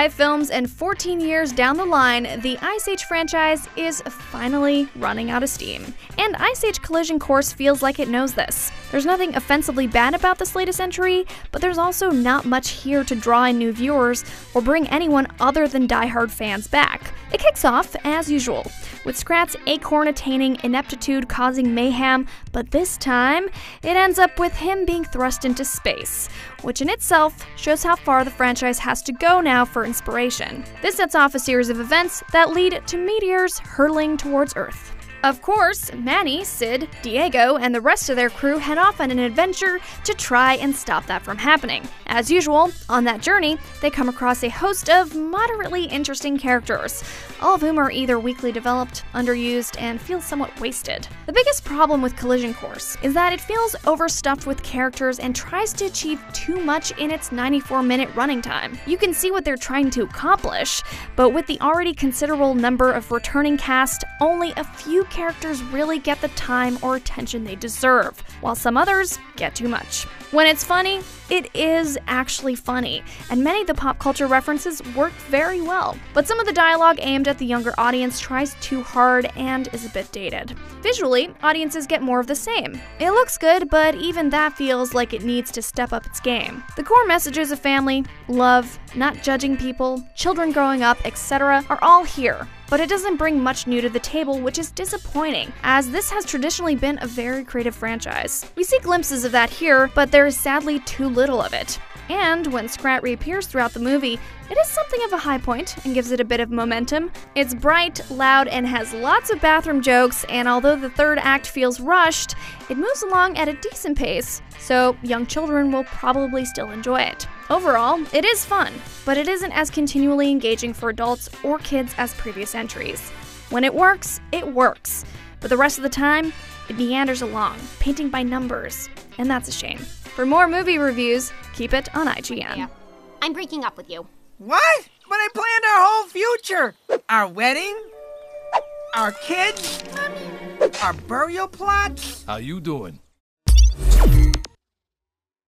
5 films and 14 years down the line, the Ice Age franchise is finally running out of steam. And Ice Age Collision Course feels like it knows this. There's nothing offensively bad about this latest entry, but there's also not much here to draw in new viewers or bring anyone other than diehard fans back. It kicks off, as usual, with Scrat's acorn attaining ineptitude causing mayhem, but this time, it ends up with him being thrust into space, which in itself shows how far the franchise has to go now for inspiration. This sets off a series of events that lead to meteors hurtling towards Earth. Of course, Manny, Sid, Diego, and the rest of their crew head off on an adventure to try and stop that from happening. As usual, on that journey, they come across a host of moderately interesting characters, all of whom are either weakly developed, underused, and feel somewhat wasted. The biggest problem with Collision Course is that it feels overstuffed with characters and tries to achieve too much in its 94-minute running time. You can see what they're trying to accomplish, but with the already considerable number of returning cast, only a few characters really get the time or attention they deserve, while some others get too much. When it's funny, it is actually funny, and many of the pop culture references work very well. But some of the dialogue aimed at the younger audience tries too hard and is a bit dated. Visually, audiences get more of the same. It looks good, but even that feels like it needs to step up its game. The core messages of family, love, not judging people, children growing up, etc. are all here, but it doesn't bring much new to the table, which is disappointing, as this has traditionally been a very creative franchise. We see glimpses of that here, but there is sadly too little of it. And when Scrat reappears throughout the movie, it is something of a high point and gives it a bit of momentum. It's bright, loud, and has lots of bathroom jokes, and although the third act feels rushed, it moves along at a decent pace, so young children will probably still enjoy it. Overall, it is fun, but it isn't as continually engaging for adults or kids as previous entries. When it works, but the rest of the time, it meanders along, painting by numbers, and that's a shame. For more movie reviews, keep it on IGN. Yeah. I'm breaking up with you. What? But I planned our whole future. Our wedding, our kids, our burial plots. How you doing?